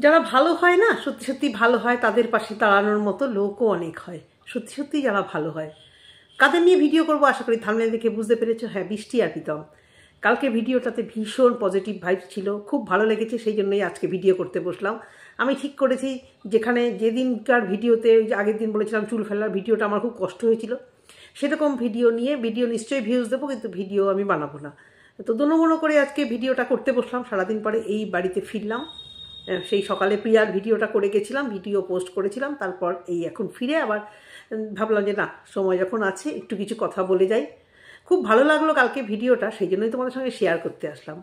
যারা ভালো হয় না, সত্যি সত্যি ভালো হয়, তাদের পাশে দাঁড়ানোর মতো লোকও অনেক হয়। সত্যি সত্যি যারা ভালো হয়। কাদের নিয়ে ভিডিও করবো আশা করি থাম্বনেল দেখে বুঝতে পেরেছো। হ্যাঁ, বৃষ্টি আর প্রীতম। কালকে ভিডিওটাতে ভীষণ পজিটিভ ভাইব ছিল, খুব ভালো লেগেছে, সেই জন্যই আজকে ভিডিও করতে বসলাম। আমি ঠিক করেছি, যেখানে যেদিনকার ভিডিওতে ওই যে আগের দিন বলেছিলাম চুল ফেলার ভিডিওটা আমার খুব কষ্ট হয়েছিল, সেরকম ভিডিও নিয়ে ভিডিও নিশ্চয়ই ভিউজ দেবো, কিন্তু ভিডিও আমি বানাবো না। তো দোনো করে আজকে ভিডিওটা করতে বসলাম। সারাদিন পরে এই বাড়িতে ফিরলাম। সেই সকালে প্রিয়ার ভিডিওটা করে গেছিলাম, ভিডিও পোস্ট করেছিলাম, তারপর এই এখন ফিরে আবার ভাবলাম যে না, সময় যখন আছে একটু কিছু কথা বলে যাই। খুব ভালো লাগলো কালকে ভিডিওটা, সেই জন্যই তোমাদের সঙ্গে শেয়ার করতে আসলাম।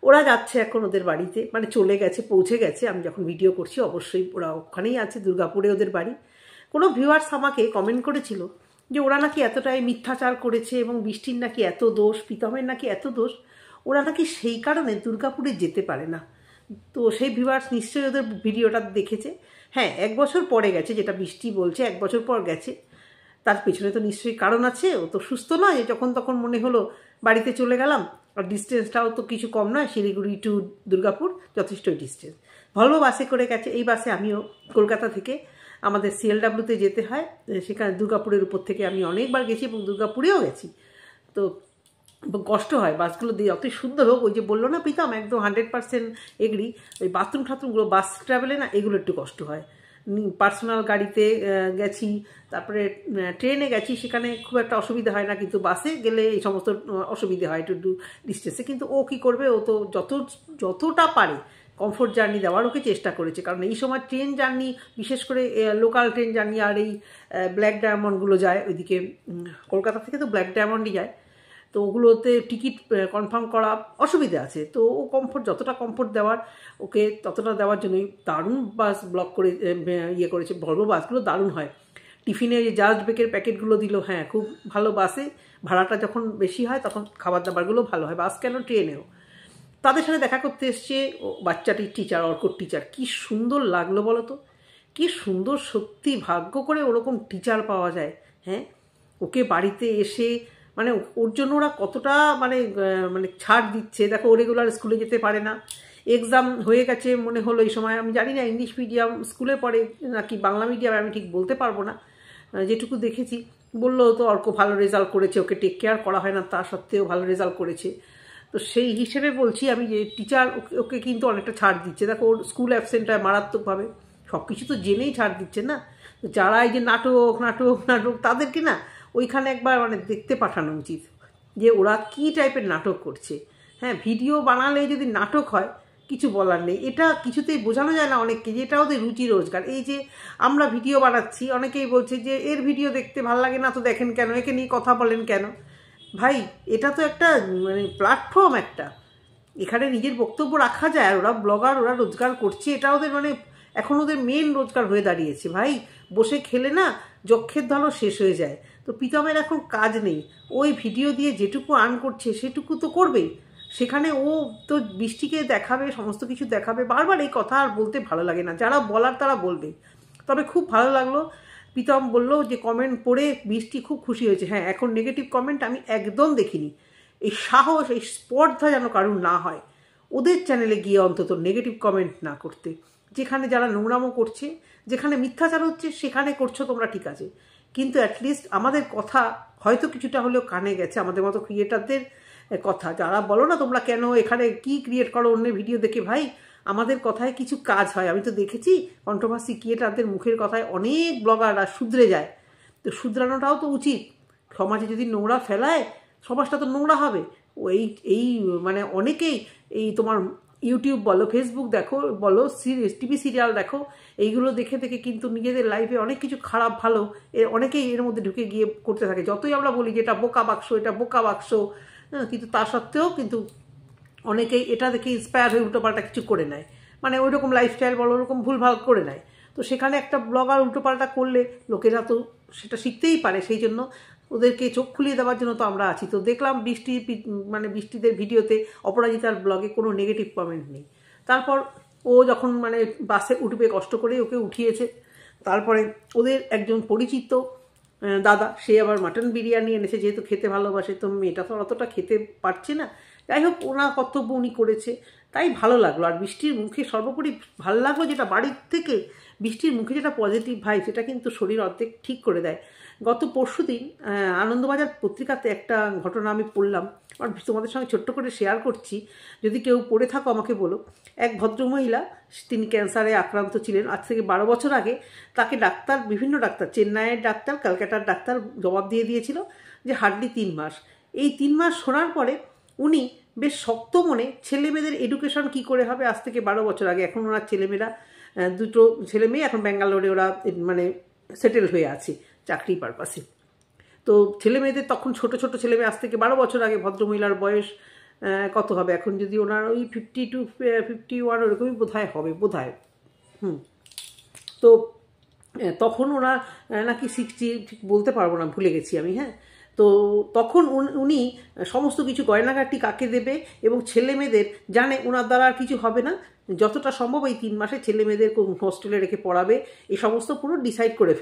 ওরা যাচ্ছে এখন ওদের বাড়িতে, মানে চলে গেছে, পৌঁছে গেছে। আমি যখন ভিডিও করছি অবশ্যই ওরা ওখানেই আছে, দুর্গাপুরে ওদের বাড়ি। কোনো ভিউয়ার্স আমাকে কমেন্ট করেছিল যে ওরা নাকি এতটাই মিথ্যাচার করেছে এবং বৃষ্টির নাকি এত দোষ, প্রীতমের নাকি এত দোষ, ওরা নাকি সেই কারণে দুর্গাপুরে যেতে পারে না। তো সেই ভিউয়ার্স নিশ্চয়ই ওদের ভিডিওটা দেখেছে। হ্যাঁ, 1 বছর পরে গেছে, যেটা বৃষ্টি বলছে 1 বছর পর গেছে। তার পেছনে তো নিশ্চয়ই কারণ আছে, ও তো সুস্থ নয়, যখন তখন মনে হলো বাড়িতে চলে গেলাম। আর ডিস্টেন্সটাও তো কিছু কম নয়, শিলিগুড়ি টু দুর্গাপুর যথেষ্ট ডিস্টেন্স। ভলভো বাসে করে গেছে। এই বাসে আমিও কলকাতা থেকে আমাদের CLWতে যেতে হয়, সেখানে দুর্গাপুরের উপর থেকে আমি অনেকবার গেছি এবং দুর্গাপুরেও গেছি। তো কষ্ট হয় বাসগুলো দিয়ে, যতই সুন্দর হোক। ওই যে বললো না প্রীতম, একদম 100% এগ্রি। ওই বাথরুম ঠাথরুমগুলো বাস ট্রাভেলে না, এগুলো একটু কষ্ট হয়। পার্সোনাল গাড়িতে গেছি, তারপরে ট্রেনে গেছি, সেখানে খুব একটা অসুবিধা হয় না, কিন্তু বাসে গেলে এই সমস্ত অসুবিধা হয় একটু ডিস্টেন্সে। কিন্তু ও কি করবে, ও তো যতটা পারে কমফোর্ট জার্নি দেওয়ার ওকে চেষ্টা করেছে। কারণ এই সময় ট্রেন জার্নি, বিশেষ করে লোকাল ট্রেন জার্নি, আর এই ব্ল্যাক ডায়মন্ডগুলো যায় ওইদিকে, কলকাতা থেকে তো ব্ল্যাক ডায়মন্ডই যায়। তো ওগুলোতে টিকিট কনফার্ম করা অসুবিধা আছে। তো ও যতটা কমফোর্ট দেওয়ার ওকে ততটা দেওয়ার জন্যই দারুণ বাস ব্লক করে ইয়ে করেছে। ভলভো বাসগুলো দারুণ হয়। টিফিনে যে জাস্ট বেকের প্যাকেটগুলো দিল, হ্যাঁ খুব ভালো। বাসে ভাড়াটা যখন বেশি হয় তখন খাবার দাবারগুলো ভালো হয়, বাস কেন ট্রেনেও। তাদের সাথে দেখা করতে এসছে বাচ্চাটির টিচার, অর্কর টিচার। কি সুন্দর লাগলো বলো তো, কি সুন্দর। সত্যি ভাগ্য করে ওরকম টিচার পাওয়া যায়। হ্যাঁ, ওকে বাড়িতে এসে মানে ওর জন্য ওরা কতটা মানে মানে ছাড় দিচ্ছে। দেখো, ও রেগুলার স্কুলে যেতে পারে না, এক্সাম হয়ে গেছে মনে হলো এই সময়। আমি জানি না ইংলিশ মিডিয়াম স্কুলে পড়ে নাকি বাংলা মিডিয়ামে, আমি ঠিক বলতে পারবো না। যেটুকু দেখেছি বললো তো অর্ক ভালো রেজাল্ট করেছে, ওকে টেক কেয়ার করা হয় না, তা সত্ত্বেও ভালো রেজাল্ট করেছে। তো সেই হিসেবে বলছি আমি যে টিচার ওকে কিন্তু অনেকটা ছাড় দিচ্ছে। দেখো, ওর স্কুল অ্যাবসেন্ট হয় মারাত্মকভাবে, সব কিছু তো জেনেই ছাড় দিচ্ছে না। তো যারা এই যে নাটক নাটক নাটক, তাদেরকে না ওইখানে একবার মানে দেখতে পাঠানো উচিত যে ওরা কী টাইপের নাটক করছে। হ্যাঁ, ভিডিও বানালে যদি নাটক হয় কিছু বলার নেই। এটা কিছুতেই বোঝানো যায় না অনেককে যে এটা ওদের রুজি রোজগার। এই যে আমরা ভিডিও বানাচ্ছি, অনেকেই বলছে যে এর ভিডিও দেখতে ভালো লাগে না, তো দেখেন কেন, একে নিয়ে কথা বলেন কেন। ভাই, এটা তো একটা মানে প্ল্যাটফর্ম একটা, এখানে নিজের বক্তব্য রাখা যায়। আর ওরা ব্লগার, ওরা রোজগার করছে, এটা ওদের মানে এখন ওদের মেন রোজগার হয়ে দাঁড়িয়েছে। ভাই, বসে খেলে না যক্ষের ধনও শেষ হয়ে যায়। তো প্রীতমের এখন কাজ নেই, ওই ভিডিও দিয়ে যেটুকু আর্ন করছে সেটুকু তো করবেই। সেখানে ও তো বৃষ্টিকে দেখাবে, সমস্ত কিছু দেখাবে। বারবার এই কথা আর বলতে ভালো লাগে না, যারা বলার তারা বলবে। তবে খুব ভালো লাগলো, প্রীতম বললো যে কমেন্ট পড়ে বৃষ্টি খুব খুশি হয়েছে। হ্যাঁ, এখন নেগেটিভ কমেন্ট আমি একদম দেখিনি। এই সাহস, এই স্পর্ধা যেন কারুর না হয়, ওদের চ্যানেলে গিয়ে অন্তত নেগেটিভ কমেন্ট না করতে। যেখানে যারা নোংরামো করছে, যেখানে মিথ্যাচার হচ্ছে, সেখানে করছো তোমরা, ঠিক আছে, কিন্তু অ্যাটলিস্ট আমাদের কথা হয়তো কিছুটা হলেও কানে গেছে, আমাদের মতো ক্রিয়েটারদের কথা। যারা বলো না তোমরা কেন এখানে কি ক্রিয়েট করো অন্যের ভিডিও দেখে, ভাই আমাদের কথায় কিছু কাজ হয়। আমি তো দেখেছি কন্ট্রোভার্সি ক্রিয়েটারদের মুখের কথায় অনেক ব্লগাররা শুধরে যায়। তো শুধরানোটাও তো উচিত। সমাজে যদি নোংরা ফেলায়, সমাজটা তো নোংরা হবে। ও এই মানে অনেকেই এই তোমার ইউটিউব বলো, ফেসবুক দেখো বলো, টিভি সিরিয়াল দেখো, এইগুলো দেখে দেখে কিন্তু নিজেদের লাইফে অনেক কিছু খারাপ ভালো অনেকেই এর মধ্যে ঢুকে গিয়ে করতে থাকে। যতই আমরা বলি যে এটা বোকা বাক্স, এটা বোকা বাক্স, কিন্তু তা সত্ত্বেও কিন্তু অনেকেই এটা দেখে ইন্সপায়ার হয়ে উল্টোপাল্টা কিছু করে নেয়। মানে ওই রকম লাইফস্টাইল বলো, ওরকম ভুলভাল করে নেয়। তো সেখানে একটা ব্লগার উল্টোপাল্টা করলে লোকেরা তো সেটা শিখতেই পারে। সেই জন্য ওদেরকে চোখ খুলিয়ে দেওয়ার জন্য তো আমরা আছি। তো দেখলাম মানে বৃষ্টিদের ভিডিওতে অপরাজিতার ব্লগে কোনো নেগেটিভ কমেন্ট নেই। তারপর ও যখন মানে বাসে উঠবে, কষ্ট করে ওকে উঠিয়েছে। তারপরে ওদের একজন পরিচিত দাদা, সে আবার মাটন বিরিয়ানি এনেছে, যেহেতু খেতে ভালোবাসে। তো মেয়েটা তো অতটা খেতে পারছে না, যাই হোক ওনার কর্তব্য উনি করেছে। তাই ভালো লাগলো। আর বৃষ্টির মুখে সর্বোপরি ভালো লাগলো যেটা বাড়ির থেকে বৃষ্টির মুখে যেটা পজিটিভ ভাই, সেটা কিন্তু শরীর অর্ধেক ঠিক করে দেয়। গত পরশুদিন আনন্দবাজার পত্রিকাতে একটা ঘটনা আমি পড়লাম, আর তোমাদের সঙ্গে ছোট্ট করে শেয়ার করছি, যদি কেউ পড়ে থাকো আমাকে বলো। এক ভদ্রমহিলা, তিনি ক্যান্সারে আক্রান্ত ছিলেন আজ থেকে 12 বছর আগে। তাকে ডাক্তার, বিভিন্ন ডাক্তার, চেন্নাইয়ের ডাক্তার, ক্যালকাটার ডাক্তার জবাব দিয়ে দিয়েছিল যে হার্ডলি 3 মাস। এই 3 মাস শোনার পরে উনি বেশ শক্ত মনে ছেলে মেয়েদের এডুকেশন কী করে হবে, আজ থেকে 12 বছর আগে, এখন ওনার ছেলেমেয়েরা, দুটো ছেলে মেয়ে এখন ব্যাঙ্গালোরে ওরা মানে সেটেল হয়ে আছে চাকরি পারপাসে। তো ছেলে মেয়েদের তখন ছোট ছোট ছেলে মেয়ে, আজ থেকে 12 বছর আগে ভদ্রমহিলার বয়স কত হবে এখন, যদি ওনার ওই 52 51 ওরকমই বোধহয় হবে, বোধহয়। তো তখন ওরা নাকি 60, ঠিক বলতে পারবো না, ভুলে গেছি আমি। হ্যাঁ, তো তখন উনি সমস্ত কিছু গয়নাগাটি কাকে দেবে এবং ছেলে মেয়েদের জানে ওনার দ্বারা আর কিছু হবে না, যতটা সম্ভব এই 3 মাসে ছেলে মেয়েদের হোস্টেলে রেখে পড়াবে, এই সমস্ত পুরো ডিসাইড করে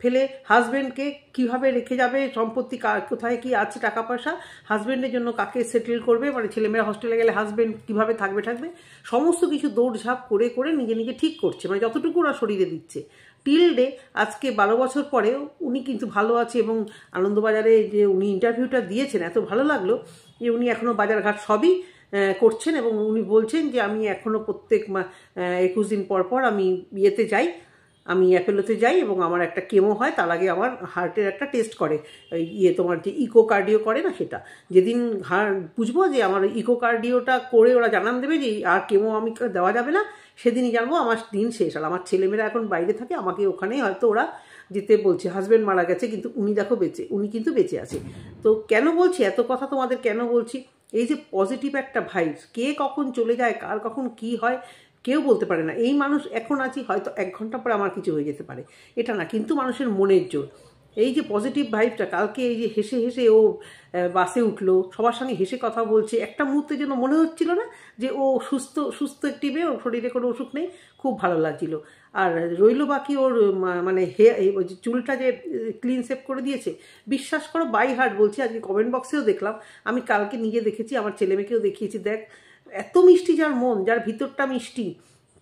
ফেলে হাজব্যান্ডকে কিভাবে রেখে যাবে, সম্পত্তি কোথায় কি আছে, টাকা পয়সা, হাজব্যান্ডের জন্য কাকে সেটেল করবে, মানে ছেলেমেয়েরা হোস্টেলে গেলে হাজব্যান্ড কিভাবে থাকবে সমস্ত কিছু দৌড়ঝাঁপ করে করে নিজে নিজে ঠিক করছে, মানে যতটুকু ওরা শরীরে দিচ্ছে। টিল ডে আজকে 12 বছর পরেও উনি কিন্তু ভালো আছে। এবং আনন্দবাজারে যে উনি ইন্টারভিউটা দিয়েছেন, এত ভালো লাগলো যে উনি এখনও বাজারঘাট সবই করছেন এবং উনি বলছেন যে আমি এখনও প্রত্যেক 21 দিন পর পর আমি ইয়েতে যাই, আমি অ্যাপেলোতে যাই এবং আমার একটা কেমো হয়, তার আগে আমার হার্টের একটা টেস্ট করে, তোমার যে ইকোকার্ডিও করে না, সেটা যেদিন বুঝবো যে আমার ইকোকার্ডিওটা করে ওরা জানান দেবে যে আর কেমো আমি দেওয়া যাবে না, সেদিনই জানবো আমার দিন শেষ। আর আমার ছেলেমেয়েরা এখন বাইরে থাকে, আমাকে ওখানেই হয়তো ওরা যেতে বলছে। হাজব্যান্ড মারা গেছে কিন্তু উনি দেখো উনি কিন্তু বেঁচে আছে। তো কেন বলছি এত কথা তোমাদের, কেন বলছি, এই যে পজিটিভ একটা ভাইবস, কে কখন চলে যায়, কার কখন কি হয় কেউ বলতে পারে না। এই মানুষ এখন আছি, হয়তো 1 ঘন্টা পরে আমার কিছু হয়ে যেতে পারে, এটা না, কিন্তু মানুষের মনের জোর। এই যে পজিটিভ ভাইবটা, কালকে এই যে হেসে হেসে ও বাসে উঠলো, সবার সঙ্গে হেসে কথা বলছে, একটা মুহূর্তের জন্য মনে হচ্ছিল না যে ও সুস্থ একটি মেয়ে, ওর শরীরে কোনো অসুখ নেই, খুব ভালো লাগছিল। আর রইল বাকি ওর মানে চুলটা যে ক্লিন শেভ করে দিয়েছে, বিশ্বাস করো বাই হার্ট বলছি, আজকে কমেন্ট বক্সেও দেখলাম, আমি কালকে নিজে দেখেছি, আমার ছেলেমেয়েকেও দেখিয়েছি, দেখ এত মিষ্টি যার মন, যার ভিতরটা মিষ্টি,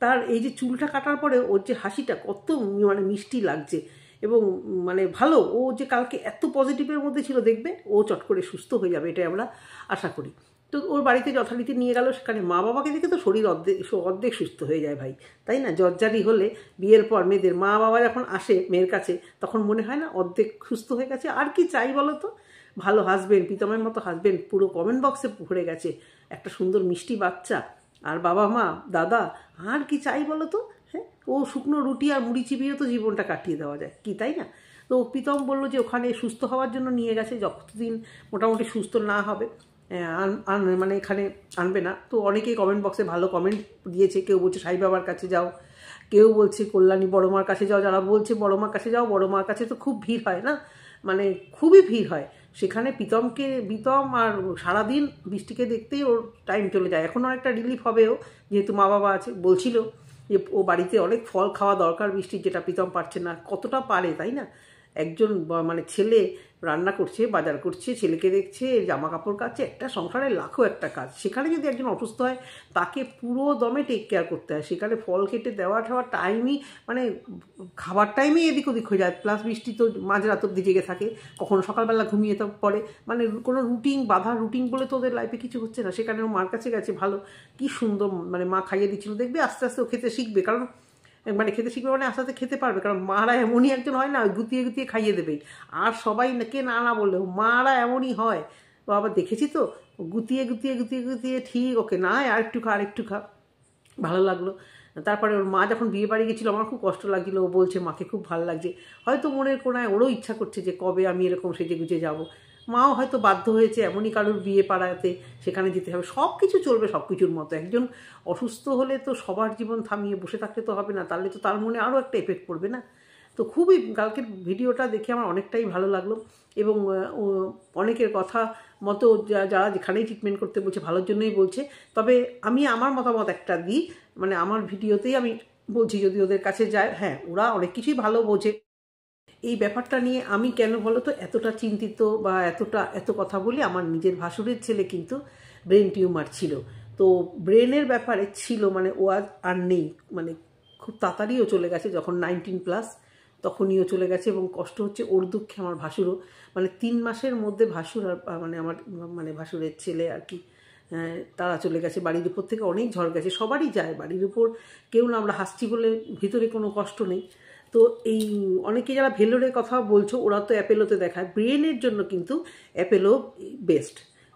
তার এই যে চুলটা কাটার পরে ওর যে হাসিটা কত মানে মিষ্টি লাগছে এবং মানে ভালো, ও যে কালকে এত পজিটিভের মধ্যে ছিল, দেখবে ও চট করে সুস্থ হয়ে যাবে, এটাই আমরা আশা করি। তো ওর বাড়িতে যথারীতি নিয়ে গেল, সেখানে মা বাবাকে দেখে তো শরীর অর্ধেক সুস্থ হয়ে যায় ভাই, তাই না? জর্জারি হলে বিয়ের পর মেয়েদের মা বাবা যখন আসে মেয়ের কাছে, তখন মনে হয় না অর্ধেক সুস্থ হয়ে গেছে, আর কি চাই বলো তো? ভালো হাজবেন্ড, প্রীতমের মতো হাজবেন্ড পুরো কমেন্ট বক্সে ভরে গেছে, একটা সুন্দর মিষ্টি বাচ্চা, আর বাবা মা দাদা, আর কি চাই বলো তো? হ্যাঁ, ও শুকনো রুটি আর মুড়ি চিবিয়েও তো জীবনটা কাটিয়ে দেওয়া যায়, কি তাই না? তো প্রীতম বললো যে ওখানে সুস্থ হওয়ার জন্য নিয়ে গেছে, যতদিন মোটামুটি সুস্থ না হবে মানে এখানে আনবে না। তো অনেকেই কমেন্ট বক্সে ভালো কমেন্ট দিয়েছে, কেউ বলছে সাই বাবার কাছে যাও, কেউ বলছে কল্যাণী বড় মার কাছে যাও, যারা বলছে বড় মার কাছে যাও, বড় মার কাছে তো খুব ভিড় হয় না, মানে খুবই ভিড় হয় সেখানে। প্রীতম আর সারাদিন বৃষ্টিকে দেখতেই ওর টাইম চলে যায়। এখন অনেকটা রিলিফ হবেও, যেহেতু মা বাবা আছে। বলছিল যে ও বাড়িতে অনেক ফল খাওয়া দরকার বৃষ্টির, যেটা প্রীতম পারছে না, কতটা পারে তাই না? একজন মানে ছেলে রান্না করছে, বাজার করছে, ছেলেকে দেখছে, জামা কাপড় কাচ্ছে, একটা সংসারে লাখো একটা কাজ, সেখানে যদি একজন অসুস্থ হয় তাকে পুরো দমে টেক কেয়ার করতে হয়, সেখানে ফল কেটে দেওয়া ঠাওয়ার টাইমই, মানে খাবার টাইমেই এদিক ওদিক হয়ে যায়, প্লাস বৃষ্টি তো মাঝরাত অব্দি জেগে থাকে, কখনো সকালবেলা ঘুমিয়ে তো পড়ে, মানে কোনো বাঁধা রুটিন বলে তো ওদের লাইফে কিছু হচ্ছে না। সেখানে ও মার কাছে গেছে, ভালো কি সুন্দর মানে মা খাইয়ে দিচ্ছিল, দেখবে আস্তে আস্তে ও খেতে শিখবে, কারণ মানে খেতে শিখবে মানে আস্তে আস্তে খেতে পারবে, কারণ মারা এমনই একজন হয় না, গুতিয়ে গুতিয়ে খাইয়ে দেবেই। আর সবাই কে না বললেও মারা এমনই হয়, ও আবার দেখেছি তো, গুতিয়ে গুতিয়ে গুতিয়ে গুতিয়ে ঠিক ওকে না আরেকটু খা, ভালো লাগলো। তারপরে ওর মা যখন বিয়ে বাড়ি গেছিলো, আমার খুব কষ্ট লাগছিলো, ও বলছে মাকে খুব ভালো লাগছে, হয়তো মনের কোনায় ওরও ইচ্ছা করছে যে কবে আমি এরকম সেজে গুজে যাবো। মাও হয়তো বাধ্য হয়েছে, এমনই কারোর বিয়ে পাড়াতে সেখানে যেতে হবে, সব কিছু চলবে সব কিছুর মতো। একজন অসুস্থ হলে তো সবার জীবন থামিয়ে বসে থাকতে তো হবে না, তাহলে তো তার মনে আরও একটা এফেক্ট পড়বে না। তো খুবই কালকের ভিডিওটা দেখে আমার অনেকটাই ভালো লাগলো এবং অনেকের কথা মতো যারা যেখানেই ট্রিটমেন্ট করতে বলছে ভালোর জন্যই বলছে। তবে আমি আমার মতামত একটা দিই, মানে আমার ভিডিওতেই আমি বলছি, যদি ওদের কাছে যায়, হ্যাঁ ওরা অনেক কিছুই ভালো বোঝে। এই ব্যাপারটা নিয়ে আমি কেন বলো তো এতটা চিন্তিত বা এত কথা বলি, আমার নিজের ভাসুরের ছেলে কিন্তু ব্রেন টিউমার ছিল, তো ব্রেনের ব্যাপারে ছিল, মানে ও আর নেই, মানে খুব তাড়াতাড়িও চলে গেছে, যখন 19+ তখনইও চলে গেছে। এবং কষ্ট হচ্ছে ওর দুঃখে আমার ভাসুরও, মানে 3 মাসের মধ্যে ভাসুর আর মানে আমার মানে ভাসুরের ছেলে আর কি, তারা চলে গেছে। বাড়ির উপর থেকে অনেক ঝড় গেছে, সবারই যায় বাড়ির উপর, কেউ না, আমরা হাসছি বলে ভিতরে কোনো কষ্ট নেই। তো এই অনেকে যারা ভেলোরের কথা বলছো ওরা তো অ্যাপেলোতে দেখায়, ব্রেনের জন্য কিন্তু অ্যাপেলো বেস্ট।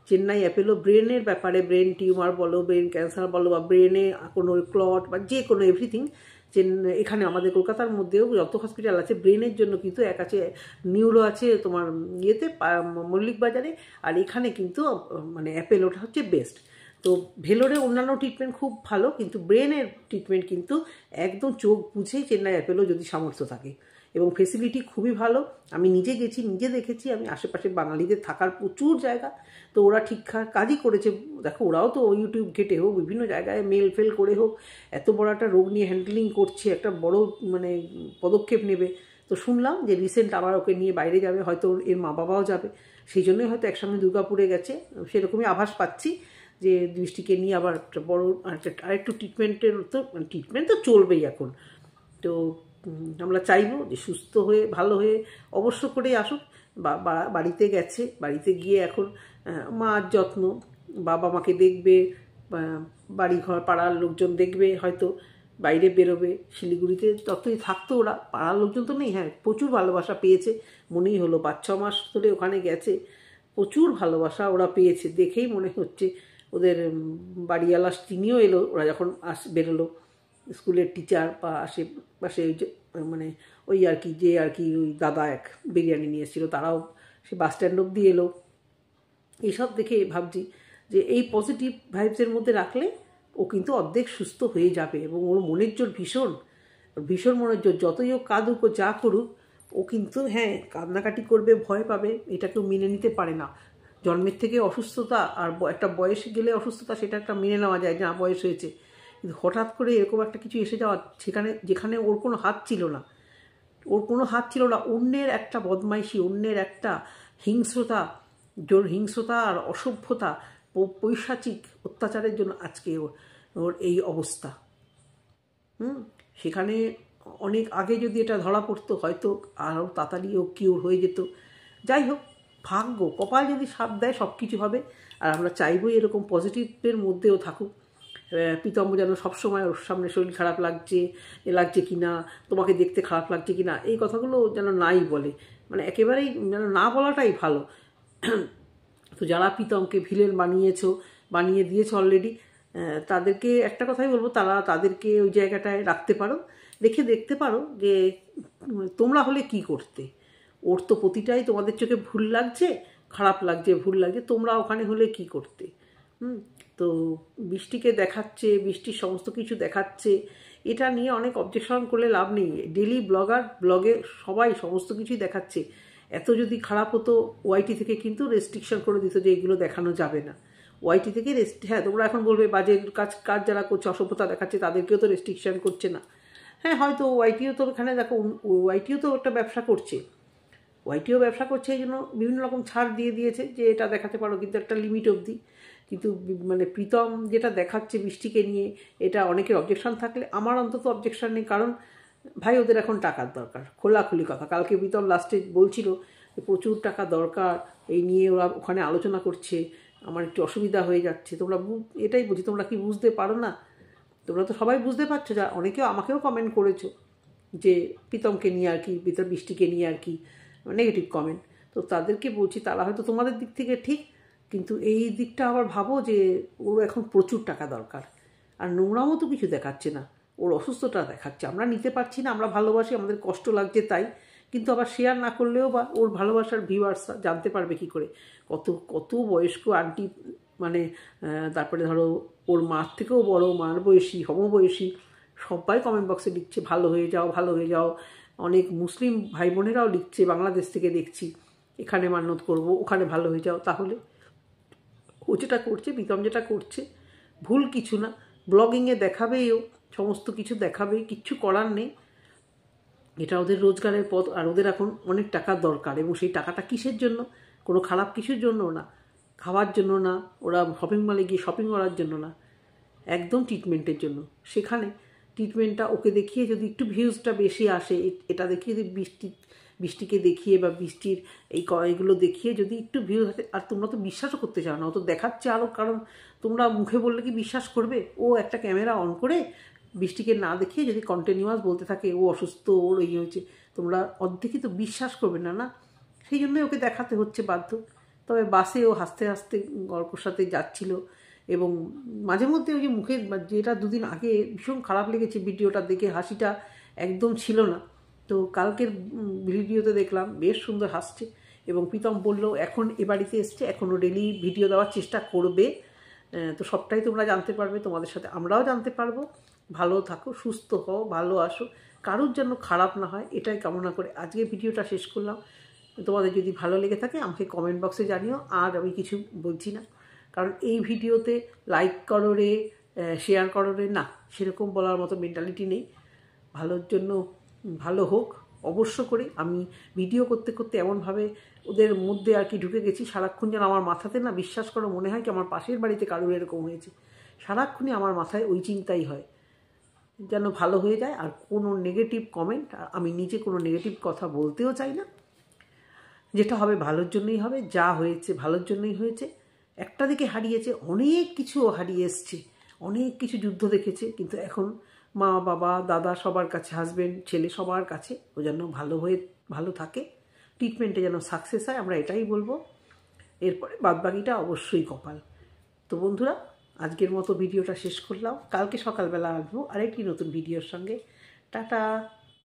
চেন্নাই অ্যাপেলো ব্রেনের ব্যাপারে, ব্রেন টিউমার বলো, ব্রেন ক্যান্সার বলো, বা ব্রেনে কোনো ক্লট বা যে কোনো এভরিথিং, এখানে আমাদের কলকাতার মধ্যেও যত হসপিটাল আছে ব্রেনের জন্য কিন্তু এক আছে, নিউরো আছে তোমার ইয়েতে মল্লিক বাজারে, আর এখানে কিন্তু মানে অ্যাপেলোটা হচ্ছে বেস্ট। তো ভেলোরে অন্যান্য ট্রিটমেন্ট খুব ভালো, কিন্তু ব্রেনের ট্রিটমেন্ট কিন্তু একদম চোখ বুঝেই চেন্নাই অ্যাপেলো যদি সামর্থ্য থাকে, এবং ফেসিলিটি খুবই ভালো। আমি নিজে গেছি, নিজে দেখেছি, আমি আশেপাশে বাঙালিদের থাকার প্রচুর জায়গা, তো ওরা ঠিকঠাক কাজই করেছে। দেখো ওরাও তো ইউটিউব ঘেটে হোক, বিভিন্ন জায়গায় মেল ফেল করে হোক, এত বড় একটা রোগ নিয়ে হ্যান্ডেলিং করছে, একটা বড় মানে পদক্ষেপ নেবে। তো শুনলাম যে রিসেন্ট আবার ওকে নিয়ে বাইরে যাবে, হয়তো এর মা বাবাও যাবে, সেই জন্যই হয়তো একসঙ্গে দুর্গাপুরে গেছে, সেরকমই আভাস পাচ্ছি যে দৃষ্টিকে নিয়ে আবার একটা বড় আরেকটু ট্রিটমেন্টের তো, ট্রিটমেন্ট তো চলবেই এখন। তো আমরা চাইবো যে সুস্থ হয়ে ভালো হয়ে অবশ্য করে আসুক। বাড়িতে গেছে, বাড়িতে গিয়ে এখন মার যত্ন, বাবা মাকে দেখবে, বাড়িঘর পাড়ার লোকজন দেখবে, হয়তো বাইরে বেরোবে। শিলিগুড়িতে ততই থাকতো ওরা, পাড়ার লোকজন তো নেই, হ্যাঁ প্রচুর ভালোবাসা পেয়েছে, মনেই হলো 5-6 মাস ধরে ওখানে গেছে, প্রচুর ভালোবাসা ওরা পেয়েছে, দেখেই মনে হচ্ছে। ওদের বাড়িওয়ালা তিনিও এলো, ওরা যখন বেরোলো, স্কুলের টিচার বা আশেপাশে ওই যে মানে ওই আর কি, যে আর কি ওই দাদা এক বিরিয়ানি নিয়ে এসেছিলো, তারাও সে বাস স্ট্যান্ড অব্দি এলো। এইসব দেখে ভাবছি যে এই পজিটিভ ভাইবসের মধ্যে রাখলে ও কিন্তু অর্ধেক সুস্থ হয়ে যাবে। এবং ওর মনের জোর ভীষণ ভীষণ মনের জোর, যতই ও কাঁদুক ও যা করুক, ও কিন্তু হ্যাঁ কান্নাকাটি করবে, ভয় পাবে, এটা কেউ মেনে নিতে পারে না। জন্মের থেকে অসুস্থতা আর একটা বয়স গেলে অসুস্থতা, সেটা একটা মেনে নেওয়া যায়, না বয়স হয়েছে, কিন্তু হঠাৎ করে এরকম একটা কিছু এসে যাওয়া, যেখানে ওর কোনো হাত ছিল না, অন্যের একটা বদমাইশি, অন্যের একটা হিংস্রতা আর অসভ্যতা, পৈশাচিক অত্যাচারের জন্য আজকে ওর এই অবস্থা। সেখানে অনেক আগে যদি এটা ধরা পড়তো, হয়তো আরও তাড়াতাড়ি ও কিওর হয়ে যেত। যাই হোক, ভাগ্য কপাল যদি সাথ দেয় সব কিছু হবে। আর আমরা চাইবই এরকম পজিটিভের মধ্যেও থাকুক। প্রীতম যেন সবসময় ওর সামনে শরীর খারাপ লাগছে কি না, তোমাকে দেখতে খারাপ লাগছে কি না, এই কথাগুলো যেন নাই বলে, মানে একেবারেই যেন না বলাটাই ভালো। তো যারা প্রীতমকে ভিলেন বানিয়ে দিয়েছো অলরেডি, তাদেরকে একটা কথাই বলবো, তাদেরকে ওই জায়গাটায় রাখতে পারো, রেখে দেখতে পারো যে তোমরা হলে কি করতে। ওর তো প্রতিটাই তোমাদের চোখে ভুল লাগছে, খারাপ লাগছে, ভুল লাগছে, তোমরা ওখানে হলে কি করতে। তো বৃষ্টিকে দেখাচ্ছে, বৃষ্টির সমস্ত কিছু দেখাচ্ছে, এটা নিয়ে অনেক অবজেকশন করলে লাভ নেই। ডেলি ব্লগে সবাই সমস্ত কিছুই দেখাচ্ছে। এত যদি খারাপ হতো, ওয়াইটি থেকে কিন্তু রেস্ট্রিকশন করে দিত যে এগুলো দেখানো যাবে না। ওয়াইটি থেকে হ্যাঁ তোমরা এখন বলবে বাজে কাজ যারা করছে, অসভ্যতা দেখাচ্ছে, তাদেরকেও তো রেস্ট্রিকশন করছে না। হ্যাঁ হয়তো ওয়াইটিও তো এখানে দেখো, ওয়াইটিও তো একটা ব্যবসা করছে, এই জন্য বিভিন্ন রকম ছাড় দিয়ে দিয়েছে যে এটা দেখাতে পারো, কিন্তু একটা লিমিট অবধি। কিন্তু মানে প্রীতম যেটা দেখাচ্ছে বৃষ্টিকে নিয়ে, এটা অনেকের অবজেকশন থাকলে, আমার অন্তত অবজেকশন নেই, কারণ ভাই ওদের এখন টাকার দরকার, খোলাখুলি কথা। কালকে প্রীতম লাস্টে বলছিল যে প্রচুর টাকা দরকার, এই নিয়ে ওরা ওখানে আলোচনা করছে, আমার একটু অসুবিধা হয়ে যাচ্ছে। তোমরা এটাই বলছি, তোমরা কি বুঝতে পারো না? তোমরা তো সবাই বুঝতে পারছো, যা অনেকেও আমাকেও কমেন্ট করেছো যে প্রীতমকে নিয়ে আর কি, বৃষ্টিকে নিয়ে আর কি নেগেটিভ কমেন্ট। তো তাদেরকে বলছি, তারা হয়তো তোমাদের দিক থেকে ঠিক, কিন্তু এই দিকটা আবার ভাবো যে ওর এখন প্রচুর টাকা দরকার, আর নোংরামো তো কিছু দেখাচ্ছে না, ওর অসুস্থতা দেখাচ্ছে। আমরা নিতে পারছি না, আমরা ভালোবাসি, আমাদের কষ্ট লাগছে তাই, কিন্তু আবার শেয়ার না করলেও বা ওর ভালোবাসার ভিউয়ার্সরা জানতে পারবে কি করে। কত বয়স্ক আন্টি, মানে তারপরে ধরো ওর মার থেকেও বড়, মার বয়সী, সমবয়সী, সবাই কমেন্ট বক্সে লিখছে ভালো হয়ে যাও, ভালো হয়ে যাও। অনেক মুসলিম ভাই বোনেরাও লিখছে, বাংলাদেশ থেকে দেখছি, এখানে মান্যত করব, ওখানে ভালো হয়ে যাও। তাহলে ও যেটা করছে, প্রীতম যেটা করছে, ভুল কিছু না। ব্লগিংয়ে দেখাবেই, ও সমস্ত কিছু দেখাবেই, কিচ্ছু করার নেই, এটা ওদের রোজগারের পথ। আর ওদের এখন অনেক টাকার দরকার, এবং সেই টাকাটা কিসের জন্য? কোনো খারাপ কিছুর জন্য না, খাওয়ার জন্য না, ওরা শপিং মলে গিয়ে শপিং করার জন্য না, একদম ট্রিটমেন্টের জন্য। সেখানে ট্রিটমেন্টটা ওকে দেখিয়ে যদি একটু ভিউজটা বেশি আসে, এটা দেখিয়ে যদি বৃষ্টিকে দেখিয়ে বা বৃষ্টির এইগুলো দেখিয়ে যদি একটু ভিউজ আসে, আর তোমরা তো বিশ্বাসও করতে চাও না, ও তো দেখাচ্ছে আরও, কারণ তোমরা মুখে বললে কি বিশ্বাস করবে? ও একটা ক্যামেরা অন করে বৃষ্টিকে না দেখিয়ে যদি কন্টিনিউয়াস বলতে থাকে ও অসুস্থ, ওর এই হয়েছে, তোমরা অর্ধেকই তো বিশ্বাস করবে না, না? সেই জন্যই ওকে দেখাতে হচ্ছে বাধ্য। তবে বাসে ও হাসতে হাসতে গল্পর সাথে যাচ্ছিল, এবং মাঝে মধ্যে ওই যে মুখের, যেটা দুদিন আগে ভীষণ খারাপ লেগেছে ভিডিওটা দেখে, হাসিটা একদম ছিল না। তো কালকের ভিডিওতে দেখলাম বেশ সুন্দর হাসছে, এবং প্রীতম বললো এখন এ বাড়িতে এসছে, এখনও ডেলি ভিডিও দেওয়ার চেষ্টা করবে। তো সবটাই তোমরা জানতে পারবে, তোমাদের সাথে আমরাও জানতে পারবো। ভালো থাকো, সুস্থ হও, ভালো আসো, কারোর জন্য খারাপ না হয়, এটাই কামনা করে আজকে ভিডিওটা শেষ করলাম। তোমাদের যদি ভালো লেগে থাকে আমাকে কমেন্ট বক্সে জানিও। আর আমি কিছু বলছি না, কারণ এই ভিডিওতে লাইক করো রে, শেয়ার করো রে, না, সেরকম বলার মতো মেন্টালিটি নেই। ভালোর জন্য ভালো হোক অবশ্য করে। আমি ভিডিও করতে করতে এমনভাবে ওদের মধ্যে আর কি ঢুকে গেছি, সারাক্ষণ যেন আমার মাথাতে, না বিশ্বাস করো, মনে হয় কি আমার পাশের বাড়িতে কারোর এরকম হয়েছে। সারাক্ষণই আমার মাথায় ওই চিন্তাই হয়, যেন ভালো হয়ে যায়। আর কোনো নেগেটিভ কমেন্ট, আমি নিজে কোনো নেগেটিভ কথা বলতেও চাই না। যেটা হবে ভালোর জন্যই হবে, যা হয়েছে ভালোর জন্যই হয়েছে। একটা দিকে হারিয়েছে, অনেক কিছু হারিয়ে এসছে, অনেক কিছু যুদ্ধ দেখেছে, কিন্তু এখন মা বাবা দাদা সবার কাছে, হাজব্যান্ড ছেলে সবার কাছে ও যেন ভালো থাকে, ট্রিটমেন্টে যেন সাকসেস হয়, আমরা এটাই বলবো। এরপরে বাদবাকিটা অবশ্যই কপাল। তো বন্ধুরা, আজকের মতো ভিডিওটা শেষ করলাম। কালকে সকালবেলা আসবো আরেকটি নতুন ভিডিওর সঙ্গে। টাটা।